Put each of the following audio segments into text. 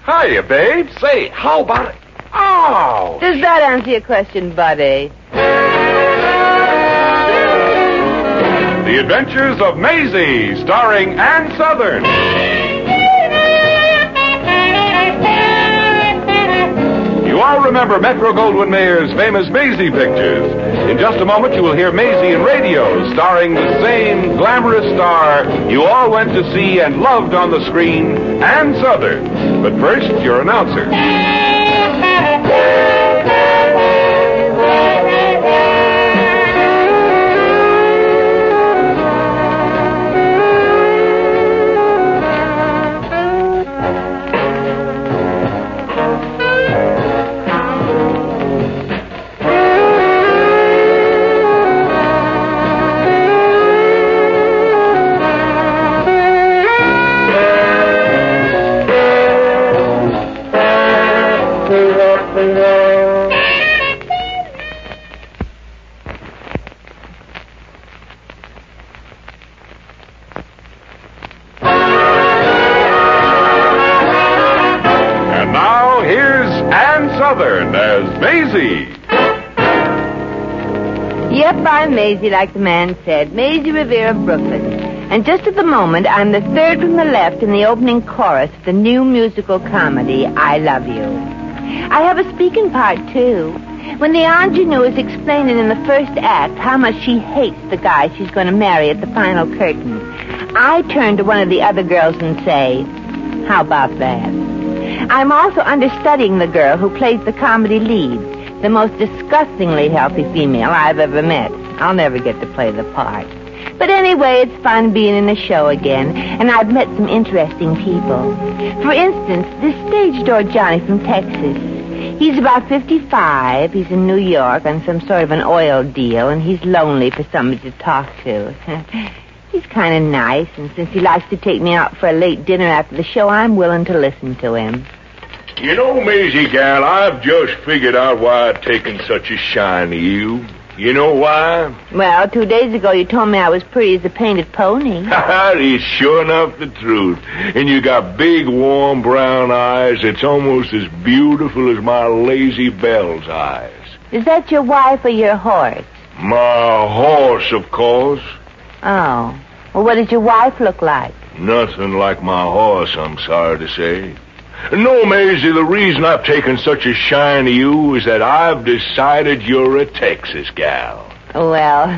Hiya, babe. Say, how about it? Oh! Does that answer your question, buddy? The Adventures of Maisie, starring Ann Sothern. You all remember Metro-Goldwyn-Mayer's famous Maisie pictures. In just a moment, you will hear Maisie in radio, starring the same glamorous star you all went to see and loved on the screen, Ann Sothern. But first, your announcer. Southern as Maisie. Yep, I'm Maisie, like the man said. Maisie Revere of Brooklyn. And just at the moment, I'm the third from the left in the opening chorus of the new musical comedy, I Love You. I have a speaking part, too. When the ingenue is explaining in the first act how much she hates the guy she's going to marry at the final curtain, I turn to one of the other girls and say, how about that? I'm also understudying the girl who plays the comedy lead, the most disgustingly healthy female I've ever met. I'll never get to play the part. But anyway, it's fun being in a show again, and I've met some interesting people. For instance, this stage door Johnny from Texas. He's about 55. He's in New York on some sort of an oil deal, and he's lonely for somebody to talk to. He's kind of nice, and since he likes to take me out for a late dinner after the show, I'm willing to listen to him. You know, Maisie, gal, I've just figured out why I've taken such a shine to you. You know why? Well, 2 days ago you told me I was pretty as a painted pony. That is sure enough the truth. And you got big, warm, brown eyes that's almost as beautiful as my Lazy Belle's eyes. Is that your wife or your horse? My horse, of course. Oh. Well, what does your wife look like? Nothing like my horse, I'm sorry to say. No, Maisie, the reason I've taken such a shine to you is that I've decided you're a Texas gal. Well,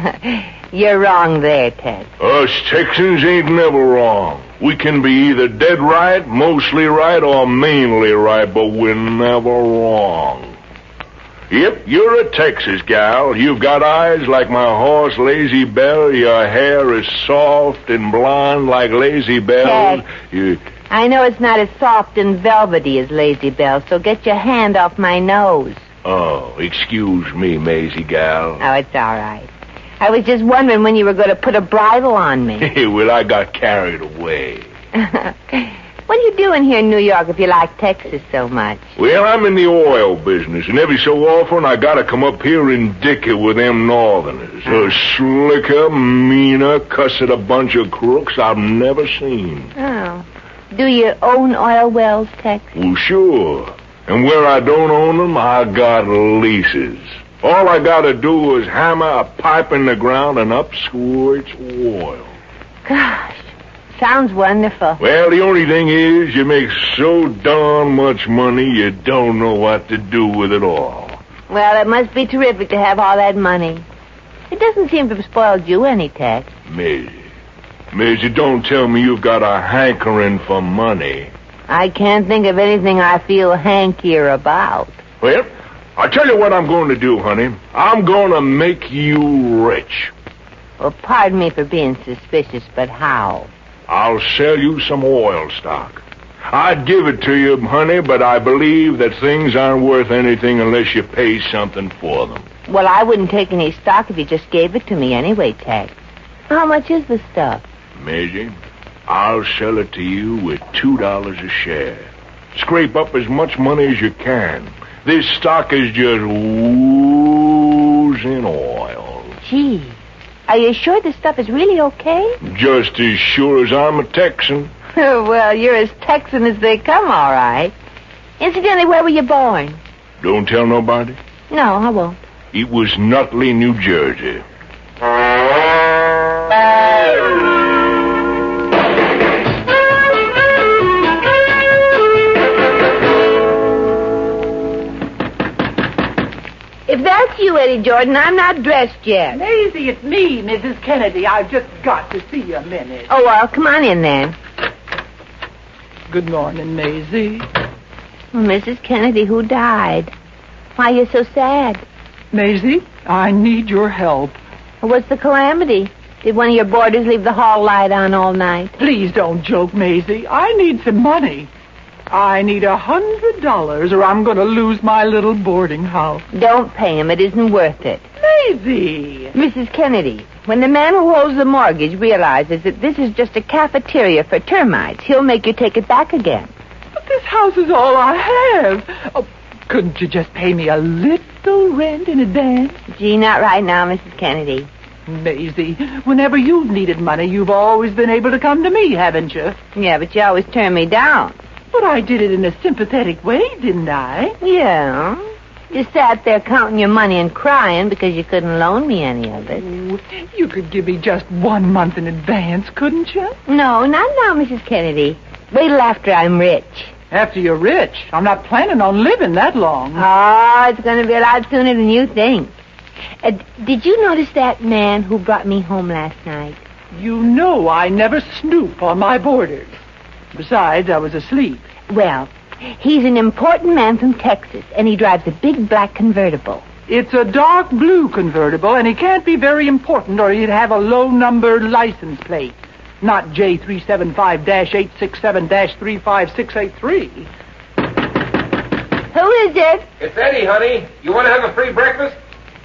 you're wrong there, Ted. Us Texans ain't never wrong. We can be either dead right, mostly right, or mainly right, but we're never wrong. Yep, you're a Texas gal. You've got eyes like my horse, Lazy Belle. Your hair is soft and blonde like Lazy Belle. I know it's not as soft and velvety as Lazy Belle, so get your hand off my nose. Oh, excuse me, Maisie gal. Oh, it's all right. I was just wondering when you were going to put a bridle on me. Well, I got carried away. What are you doing here in New York if you like Texas so much? Well, I'm in the oil business, and every so often I gotta come up here and dick it with them northerners. A slicker, meaner, cussed a bunch of crooks I've never seen. Oh. Do you own oil wells, Tex? Well, sure. And where I don't own them, I got leases. All I gotta do is hammer a pipe in the ground and up squirts oil. Gosh. Sounds wonderful. Well, the only thing is you make so darn much money you don't know what to do with it all. Well, it must be terrific to have all that money. It doesn't seem to have spoiled you any, Tex. Maisie, don't tell me you've got a hankering for money. I can't think of anything I feel hankier about. Well, I'll tell you what I'm going to do, honey. I'm going to make you rich. Well, pardon me for being suspicious, but how? I'll sell you some oil stock. I'd give it to you, honey, but I believe that things aren't worth anything unless you pay something for them. Well, I wouldn't take any stock if you just gave it to me anyway, Tex. How much is the stuff? Maisie, I'll sell it to you with $2 a share. Scrape up as much money as you can. This stock is just oozing oil. Gee, are you sure this stuff is really okay? Just as sure as I'm a Texan. Well, you're as Texan as they come, all right. Incidentally, where were you born? Don't tell nobody. No, I won't. It was Nutley, New Jersey. If that's you, Eddie Jordan, I'm not dressed yet. Maisie, it's me, Mrs. Kennedy. I've just got to see you a minute. Oh, well, come on in then. Good morning, Maisie. Well, Mrs. Kennedy, who died? Why are you so sad? Maisie, I need your help. Well, what's the calamity? Did one of your boarders leave the hall light on all night? Please don't joke, Maisie. I need some money. I need $100 or I'm going to lose my little boarding house. Don't pay him. It isn't worth it. Maisie! Mrs. Kennedy, when the man who holds the mortgage realizes that this is just a cafeteria for termites, he'll make you take it back again. But this house is all I have. Oh, couldn't you just pay me a little rent in advance? Gee, not right now, Mrs. Kennedy. Maisie, whenever you've needed money, you've always been able to come to me, haven't you? Yeah, but you always turn me down. But I did it in a sympathetic way, didn't I? Yeah. You sat there counting your money and crying because you couldn't loan me any of it. Oh, you could give me just 1 month in advance, couldn't you? No, not now, Mrs. Kennedy. Wait till after I'm rich. After you're rich. I'm not planning on living that long. Oh, it's going to be a lot sooner than you think. Did you notice that man who brought me home last night? You know I never snoop on my boarders. Besides, I was asleep. Well, he's an important man from Texas, and he drives a big black convertible. It's a dark blue convertible, and he can't be very important or he'd have a low-number license plate. Not J375-867-35683. Who is it? It's Eddie, honey. You want to have a free breakfast?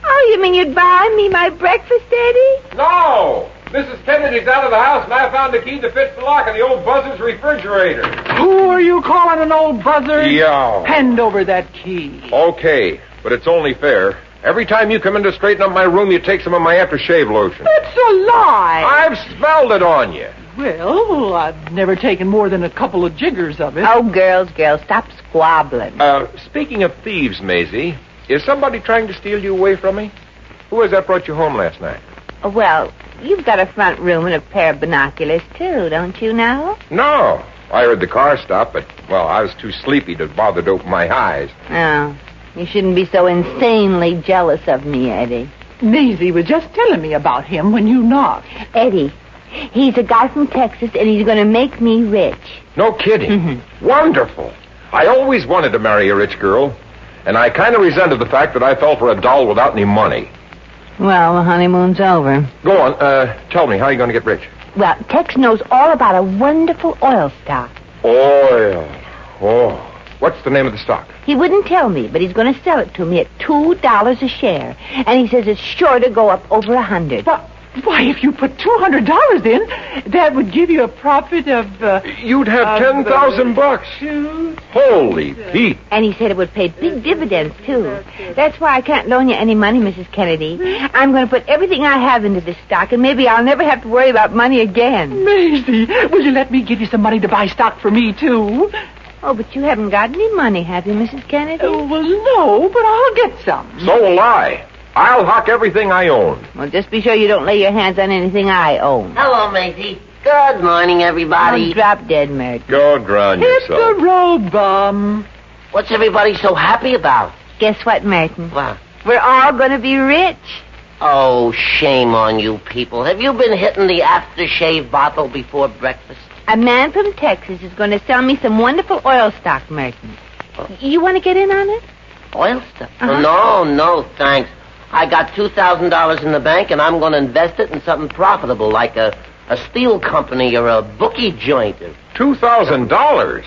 Oh, you mean you'd buy me my breakfast, Eddie? No. Mrs. Kennedy's out of the house, and I found the key that fits the lock in the old buzzard's refrigerator. Who are you calling an old buzzard? Yeah. Hand over that key. Okay, but it's only fair. Every time you come in to straighten up my room, you take some of my aftershave lotion. That's a lie. I've smelled it on you. Well, I've never taken more than a couple of jiggers of it. Oh, girls, stop squabbling. Speaking of thieves, Maisie, is somebody trying to steal you away from me? Who was that brought you home last night? Well, you've got a front room and a pair of binoculars, too, don't you now? No. I heard the car stop, but, well, I was too sleepy to bother to open my eyes. Oh, you shouldn't be so insanely jealous of me, Eddie. Maisie was just telling me about him when you knocked. Eddie, he's a guy from Texas, and he's going to make me rich. No kidding. Mm-hmm. Wonderful. I always wanted to marry a rich girl, and I kind of resented the fact that I fell for a doll without any money. Well, the honeymoon's over. Go on. Tell me, how are you going to get rich? Well, Tex knows all about a wonderful oil stock. Oil. Oh. What's the name of the stock? He wouldn't tell me, but he's going to sell it to me at $2 a share. And he says it's sure to go up over 100. Why, if you put $200 in, that would give you a profit of... You'd have $10,000. Holy Pete. And he said it would pay big dividends, too. That's why I can't loan you any money, Mrs. Kennedy. I'm going to put everything I have into this stock, and maybe I'll never have to worry about money again. Maisie, will you let me give you some money to buy stock for me, too? Oh, but you haven't got any money, have you, Mrs. Kennedy? Oh, well, no, but I'll get some. So will I. I'll hock everything I own. Well, just be sure you don't lay your hands on anything I own. Hello, Maisie. Good morning, everybody. Oh, drop dead, Merton. Go drown Hit yourself. the road, bum. What's everybody so happy about? Guess what, Merton? What? We're all going to be rich. Oh, shame on you people. Have you been hitting the aftershave bottle before breakfast? A man from Texas is going to sell me some wonderful oil stock, Merton. You want to get in on it? Oil stuff? Uh-huh. No, thanks. I got $2,000 in the bank, and I'm going to invest it in something profitable, like a steel company or a bookie joint. $2,000?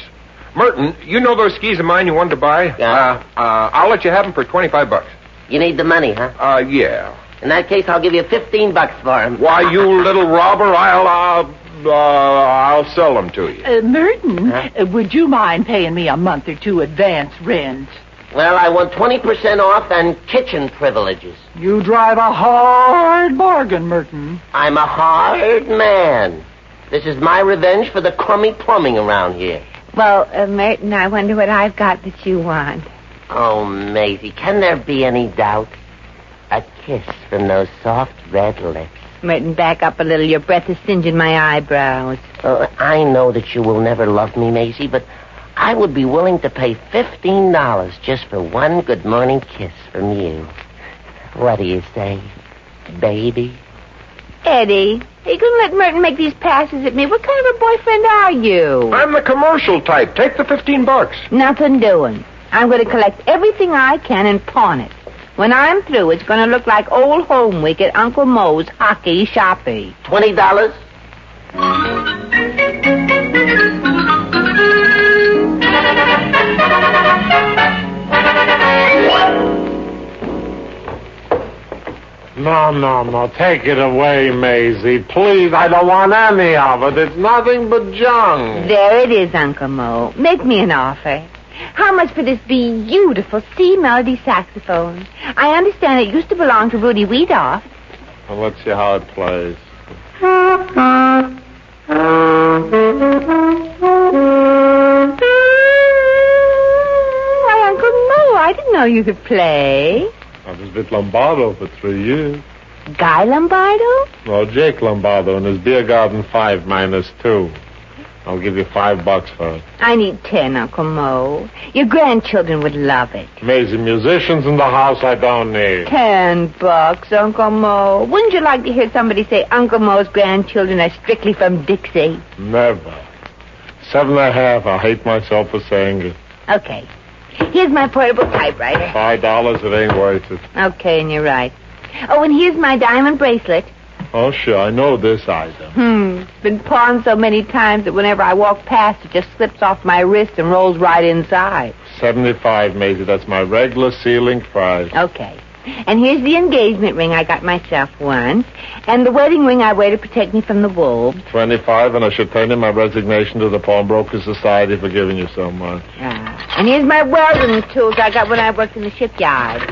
Merton, you know those skis of mine you wanted to buy? Yeah. I'll let you have them for $25. You need the money, huh? Yeah. In that case, I'll give you $15 for them. Why, you little robber, I'll sell them to you. Merton, would you mind paying me a month or two advance rent? Well, I want 20% off and kitchen privileges. You drive a hard bargain, Merton. I'm a hard man. This is my revenge for the crummy plumbing around here. Well, Merton, I wonder what I've got that you want. Oh, Maisie, can there be any doubt? A kiss from those soft red lips. Merton, back up a little. Your breath is singeing my eyebrows. I know that you will never love me, Maisie, but I would be willing to pay $15 just for one good morning kiss from you. What do you say, baby? Eddie, are you going to let Merton make these passes at me? What kind of a boyfriend are you? I'm the commercial type. Take the $15. Nothing doing. I'm going to collect everything I can and pawn it. When I'm through, it's going to look like old home week at Uncle Moe's hockey shoppy. $20? No. Take it away, Maisie. Please, I don't want any of it. It's nothing but junk. There it is, Uncle Moe. Make me an offer. How much for this beautiful C melody saxophone? I understand it used to belong to Rudy Weedoff. Well, let's see how it plays. Why, Uncle Moe, I didn't know you could play. I was with Lombardo for 3 years. Guy Lombardo? No, Jake Lombardo in his beer garden 5-2. I'll give you $5 for it. I need 10, Uncle Moe. Your grandchildren would love it. Maisie, musicians in the house I don't need. $10, Uncle Moe. Wouldn't you like to hear somebody say Uncle Moe's grandchildren are strictly from Dixie? Never. 7.5. I'll hate myself for saying it. Okay. Here's my portable typewriter. $5, it ain't worth it. Okay, and you're right. Oh, and here's my diamond bracelet. Oh, sure, I know this item. It's been pawned so many times that whenever I walk past, it just slips off my wrist and rolls right inside. $75, Maisie. That's my regular ceiling price. Okay. And here's the engagement ring I got myself once, and the wedding ring I wear to protect me from the wolves. $25, and I should turn in my resignation to the Pawnbrokers Society for giving you so much. And here's my welding tools I got when I worked in the shipyard.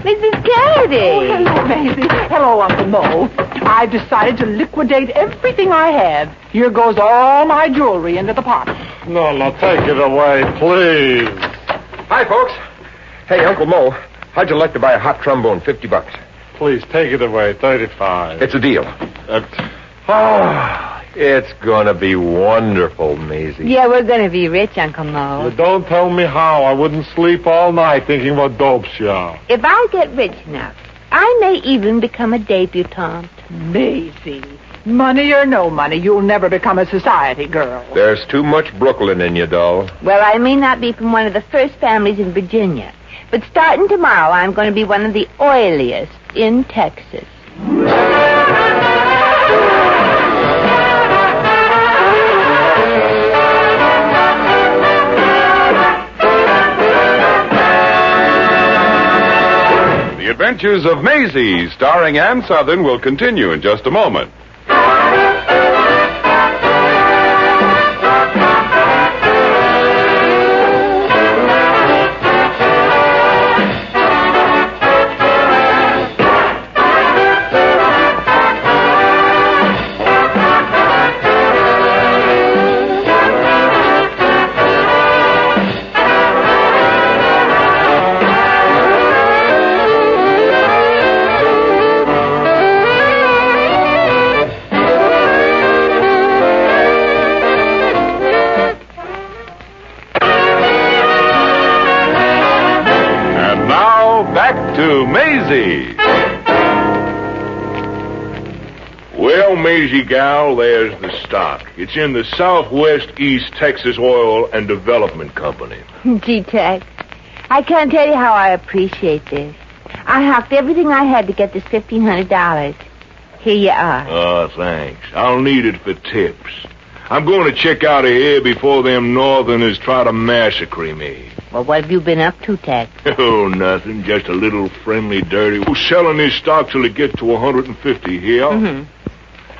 Mrs. Kennedy. Oh, hello, Maisie. Hello, Uncle Moe. I've decided to liquidate everything I have. Here goes all my jewelry into the pot. No, take it away, please. Hi, folks. Hey, Uncle Moe, how'd you like to buy a hot trombone, $50? Please, take it away, $35. It's a deal. It's gonna be wonderful, Maisie. Yeah, we're going to be rich, Uncle Moe. Don't tell me how. I wouldn't sleep all night thinking what dope shop. If I get rich enough, I may even become a debutante. Maisie, money or no money, you'll never become a society girl. There's too much Brooklyn in you, doll. Well, I may not be from one of the first families in Virginia, but starting tomorrow, I'm going to be one of the oiliest in Texas. The Adventures of Maisie, starring Ann Sothern, will continue in just a moment. To Maisie. Well, Maisie gal, there's the stock. It's in the Southwest East Texas Oil and Development Company. Gee, Tex, I can't tell you how I appreciate this. I hocked everything I had to get this $1,500. Here you are. Oh, thanks. I'll need it for tips. I'm going to check out of here before them Northerners try to massacre me. Well, what have you been up to, Tex? Oh, nothing. Just a little friendly dirty. Who's selling this stock till it gets to 150 here? Mm-hmm.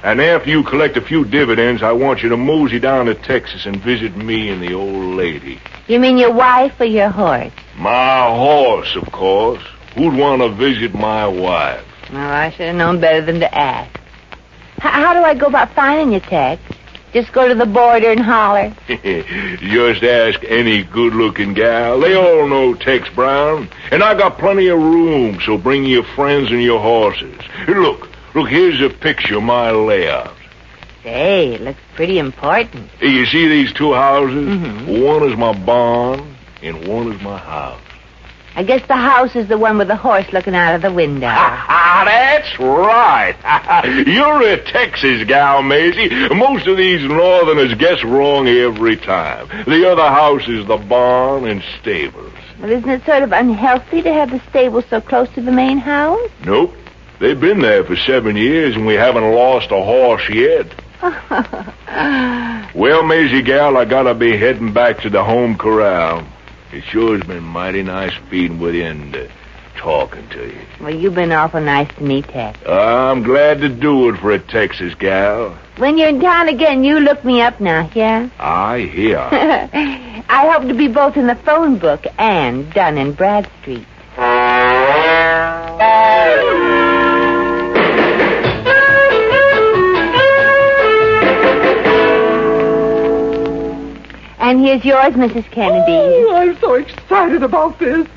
And after you collect a few dividends, I want you to mosey down to Texas and visit me and the old lady. You mean your wife or your horse? My horse, of course. Who'd want to visit my wife? Well, I should have known better than to ask. How do I go about finding you, Tex? Just go to the border and holler. Just ask any good-looking gal. They all know Tex Brown. And I got plenty of room, so bring your friends and your horses. Look, here's a picture of my layout. Say, it looks pretty important. Hey, you see these two houses? Mm-hmm. One is my barn, and one is my house. I guess the house is the one with the horse looking out of the window. That's right. You're a Texas gal, Maisie. Most of these northerners guess wrong every time. The other house is the barn and stables. Well, isn't it sort of unhealthy to have the stable so close to the main house? Nope. They've been there for 7 years, and we haven't lost a horse yet. Well, Maisie gal, I gotta be heading back to the home corral. It sure has been mighty nice feeding with you and talking to you. Well, you've been awful nice to me, Tex. I'm glad to do it for a Texas gal. When you're in town again, you look me up now, yeah? I hear. I hope to be both in the phone book and Dun and Bradstreet. And here's yours, Mrs. Kennedy. Oh, I'm so excited about this.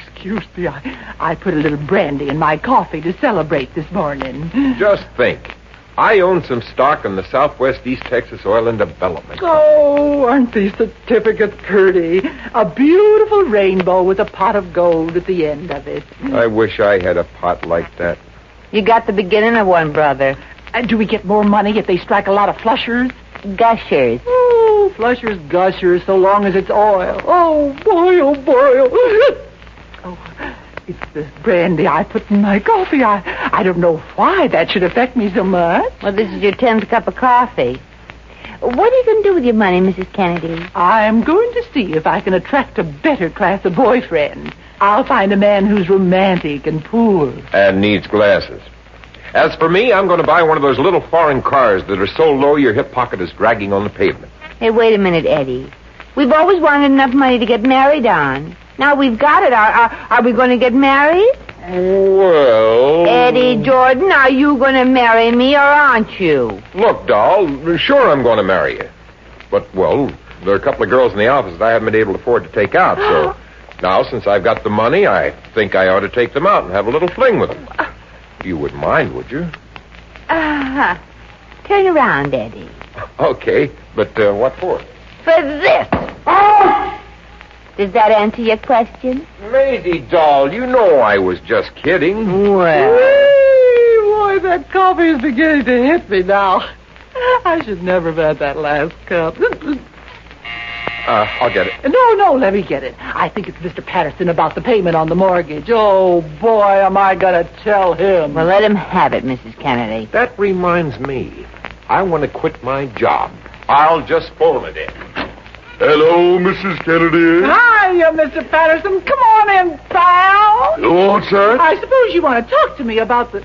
Excuse me, I put a little brandy in my coffee to celebrate this morning. Just think. I own some stock in the Southwest East Texas Oil and Development. Oh, aren't these certificates pretty? A beautiful rainbow with a pot of gold at the end of it. I wish I had a pot like that. You got the beginning of one, brother. And do we get more money if they strike a lot of flushers? Gushers. Oh, flushers, gushers, so long as it's oil. Oh, boy, oh, boy. Oh, it's the brandy I put in my coffee. I don't know why that should affect me so much. Well, this is your 10th cup of coffee. What are you going to do with your money, Mrs. Kennedy? I'm going to see if I can attract a better class of boyfriend. I'll find a man who's romantic and poor. And needs glasses. As for me, I'm going to buy one of those little foreign cars that are so low your hip pocket is dragging on the pavement. Hey, wait a minute, Eddie. We've always wanted enough money to get married on. Now we've got it. Are we going to get married? Well... Eddie Jordan, are you going to marry me or aren't you? Look, doll, sure I'm going to marry you. But, well, there are a couple of girls in the office that I haven't been able to afford to take out, so... Now, since I've got the money, I think I ought to take them out and have a little fling with them. You wouldn't mind, would you? Turn around, Eddie. Okay, but what for? For this. Oh! Does that answer your question? Maisie, doll, you know I was just kidding. Well. Hey, boy, that coffee is beginning to hit me now. I should never have had that last cup. I'll get it. No, let me get it. I think it's Mr. Patterson about the payment on the mortgage. Oh, boy, am I going to tell him. Well, let him have it, Mrs. Kennedy. That reminds me. I want to quit my job. I'll just phone it in. Hello, Mrs. Kennedy. Hiya, Mr. Patterson. Come on in, pal. What's that? I suppose you want to talk to me about the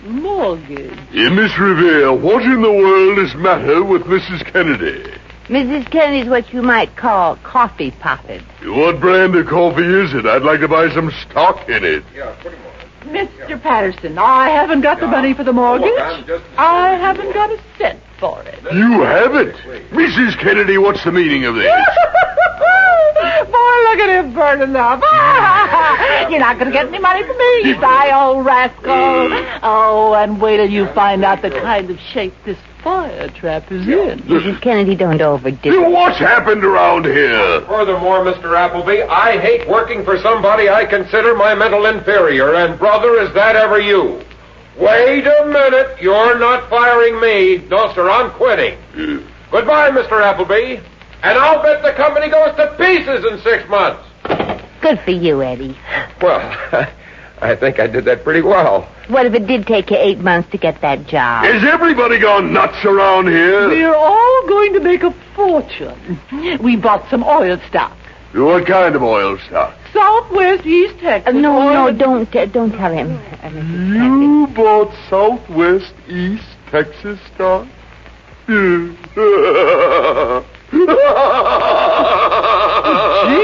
mortgage. Miss Revere, what in the world is matter with Mrs. Kennedy? Mrs. Kennedy's what you might call coffee potted. What brand of coffee is it? I'd like to buy some stock in it. Yeah, put him on. Mr. Patterson, I haven't got the money for the mortgage. I haven't got a cent for it. You haven't? Mrs. Kennedy, what's the meaning of this? Boy, look at him burning up. You're not going to get any money from me, you sly old rascal. Oh, and wait till you find out the kind of shape this fire trap is in. Mrs. Kennedy, don't overdo it. What's happened around here? Furthermore, Mr. Appleby, I hate working for somebody I consider my mental inferior, and brother, is that ever you? Wait a minute. You're not firing me. No, sir, I'm quitting. Goodbye, Mr. Appleby. And I'll bet the company goes to pieces in 6 months. Good for you, Eddie. Well, I think I did that pretty well. What if it did take you 8 months to get that job? Has everybody gone nuts around here? We're all going to make a fortune. We bought some oil stock. What kind of oil stock? Southwest East Texas. No, don't tell him. You bought Southwest East Texas stock? Gee,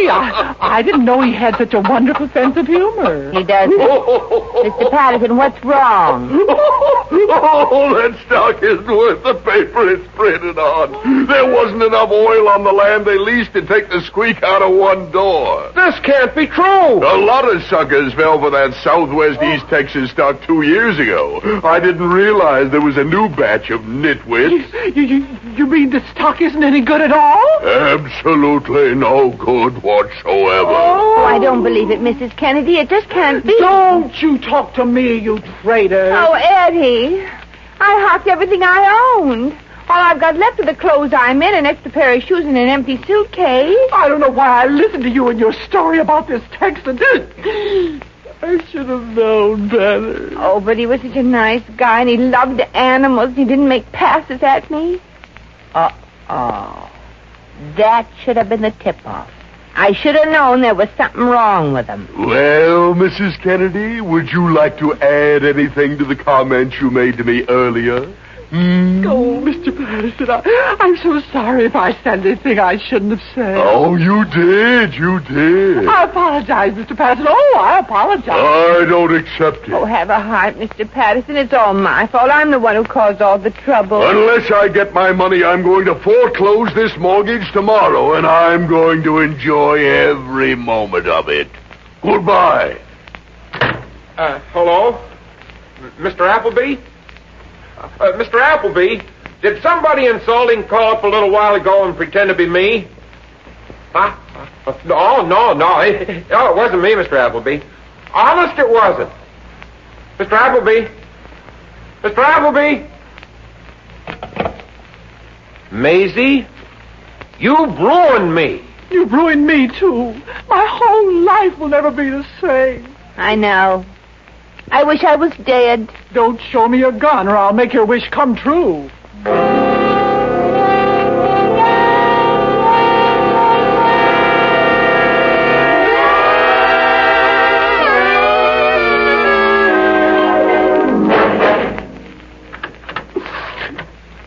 I didn't know he had such a wonderful sense of humor. He does. Mr. Patterson, what's wrong? Oh, that stock isn't worth the paper it's printed on. There wasn't enough oil on the land they leased to take the squeak out of one door. This can't be true. A lot of suckers fell for that Southwest East Texas stock 2 years ago. I didn't realize there was a new batch of nitwits. You mean the stock isn't any good at all? Absolutely no good whatsoever. Oh, I don't believe it, Mrs. Kennedy. It just can't be. Don't you talk to me, you traitor. Oh, Eddie, I hocked everything I owned. All I've got left are the clothes I'm in, an extra pair of shoes, and an empty suitcase. I don't know why I listened to you and your story about this Texan. I should have known better. Oh, but he was such a nice guy, and he loved animals, and he didn't make passes at me. Uh-oh. That should have been the tip-off. I should have known there was something wrong with him. Well, Mrs. Kennedy, would you like to add anything to the comments you made to me earlier? Oh, Mr. Patterson, I'm so sorry if I said anything I shouldn't have said. Oh, you did. I apologize, Mr. Patterson. Oh, I apologize. I don't accept it. Oh, have a heart, Mr. Patterson. It's all my fault. I'm the one who caused all the trouble. Unless I get my money, I'm going to foreclose this mortgage tomorrow, and I'm going to enjoy every moment of it. Goodbye. Hello? Mr. Appleby? Mr. Appleby, did somebody in Salting call up a little while ago and pretend to be me? Huh? No. It wasn't me, Mr. Appleby. Honest, it wasn't. Mr. Appleby? Mr. Appleby? Maisie, you've ruined me. You've ruined me, too. My whole life will never be the same. I know. I wish I was dead. Don't show me your gun, or I'll make your wish come true.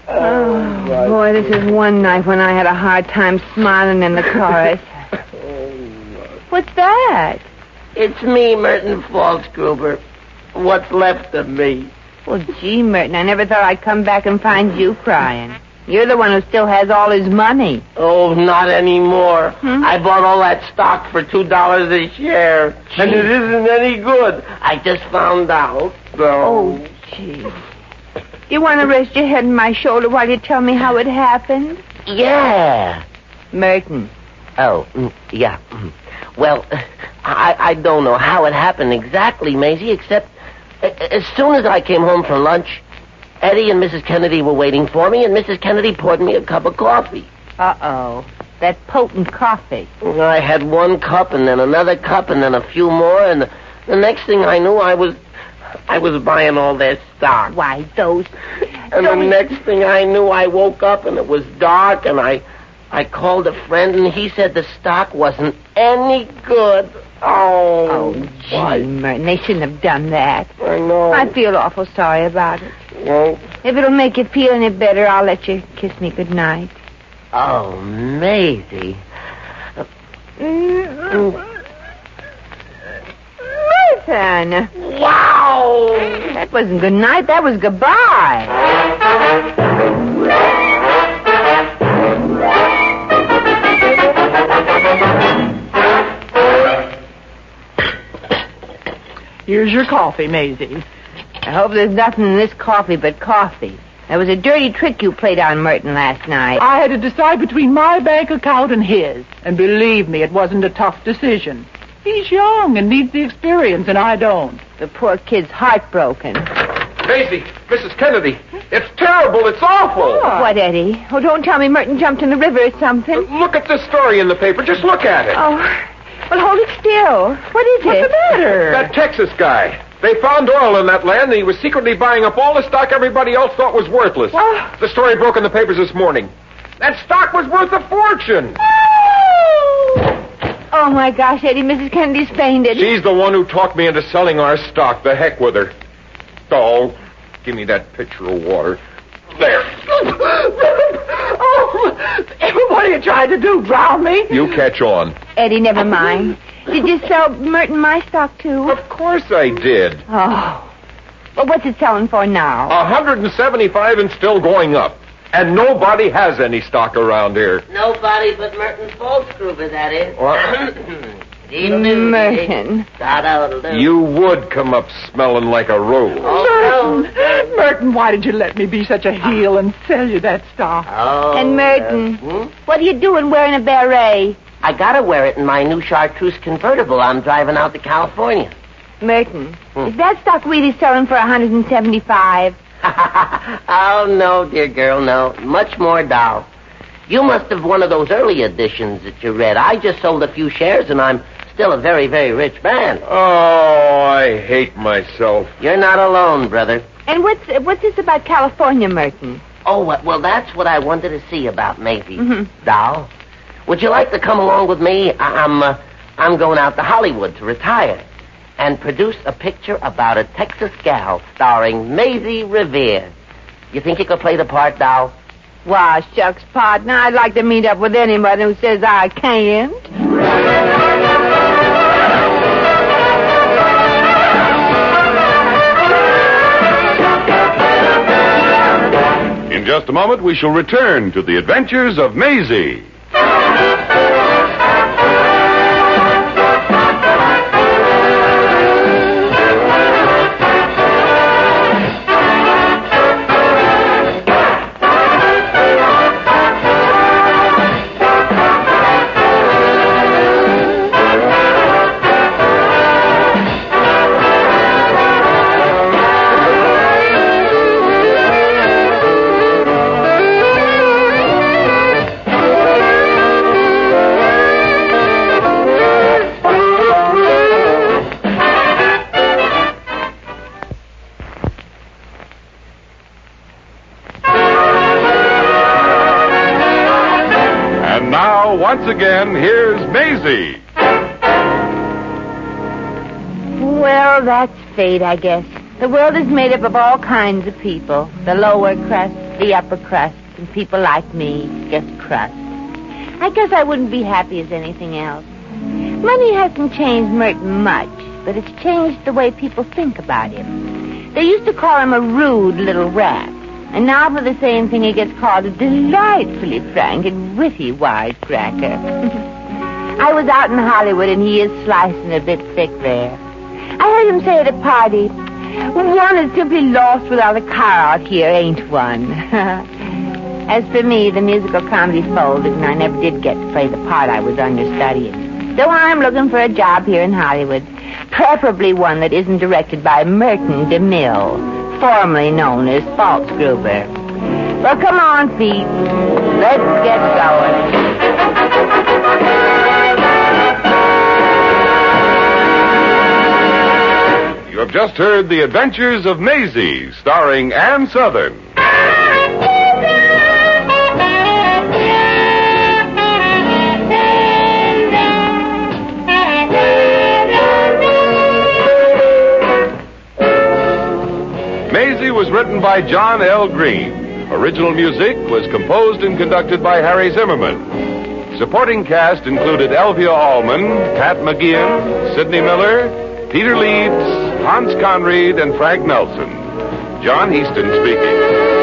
Oh, boy, this is one night when I had a hard time smiling in the chorus. What's that? It's me, Merton Falsgruber. What's left of me. Well, gee, Merton, I never thought I'd come back and find you crying. You're the one who still has all his money. Oh, not anymore. I bought all that stock for $2 a share, and it isn't any good. I just found out. So. Oh, gee. You want to rest your head on my shoulder while you tell me how it happened? Yeah. Merton. Oh, yeah. Well, I don't know how it happened exactly, Maisie, except as soon as I came home from lunch, Eddie and Mrs. Kennedy were waiting for me, and Mrs. Kennedy poured me a cup of coffee. Uh-oh. That potent coffee. I had one cup, and then another cup, and then a few more, and the next thing I knew, I was buying all their stock. Why, those... And the next thing I knew, I woke up, and it was dark, and I called a friend, and he said the stock wasn't any good. Oh, gee, Merton, they shouldn't have done that. I know. I feel awful sorry about it. Well, if it'll make you feel any better, I'll let you kiss me goodnight. Oh, Maisie. Merton! Wow! That wasn't good night, that was goodbye. Here's your coffee, Maisie. I hope there's nothing in this coffee but coffee. There was a dirty trick you played on Merton last night. I had to decide between my bank account and his. And believe me, it wasn't a tough decision. He's young and needs the experience, and I don't. The poor kid's heartbroken. Maisie, Mrs. Kennedy, it's terrible, it's awful. What, Eddie? Oh, don't tell me Merton jumped in the river or something. Look at this story in the paper. Just look at it. Oh, well, hold it still. What is it? What's the matter? That Texas guy. They found oil in that land, and he was secretly buying up all the stock everybody else thought was worthless. Oh. The story broke in the papers this morning. That stock was worth a fortune. Oh, my gosh, Eddie, Mrs. Kennedy's fainted. She's the one who talked me into selling our stock. The heck with her. Oh, give me that pitcher of water. There. Oh, what are you trying to do, drown me? You catch on. Eddie, never mind. Did you sell Merton my stock, too? Of course I did. Oh. Well, what's it selling for now? 175 and still going up. And nobody has any stock around here. Nobody but Merton Falsgruber, that is. Merton. You would come up smelling like a rose. Merton, why did you let me be such a heel and sell you that stuff? And Merton, what are you doing wearing a beret? I gotta wear it in my new chartreuse convertible I'm driving out to California. Merton, is that stock really selling for 175? Oh, no, dear girl, no. Much more, doll. You must have one of those early editions that you read. I just sold a few shares, and I'm still a very, very rich man. Oh, I hate myself. You're not alone, brother. And what's this about California, Merton? Oh, well, that's what I wanted to see about Maisie. Mm-hmm. Doll, would you like to come along with me? I'm going out to Hollywood to retire and produce a picture about a Texas gal starring Maisie Revere. You think you could play the part, doll? Why, shucks, partner, I'd like to meet up with anyone who says I can't. In just a moment, we shall return to the adventures of Maisie. Once again, here's Maisie. Well, that's fate, I guess. The world is made up of all kinds of people. The lower crust, the upper crust, and people like me, just crust. I guess I wouldn't be happy as anything else. Money hasn't changed Merton much, but it's changed the way people think about him. They used to call him a rude little rat. And now for the same thing he gets called a delightfully frank and witty wisecracker. I was out in Hollywood and he is slicing a bit thick there. I heard him say at a party, one is simply lost without a car out here, ain't one. As for me, the musical comedy folded and I never did get to play the part I was understudying. So I'm looking for a job here in Hollywood, preferably one that isn't directed by Merton DeMille, formerly known as Falsgruber. Well, come on, Pete. Let's get going. You have just heard The Adventures of Maisie, starring Ann Sothern. Maisie was written by John L. Green. Original music was composed and conducted by Harry Zimmerman. Supporting cast included Elvia Allman, Pat McGeehan, Sidney Miller, Peter Leeds, Hans Conried, and Frank Nelson. John Heaston speaking.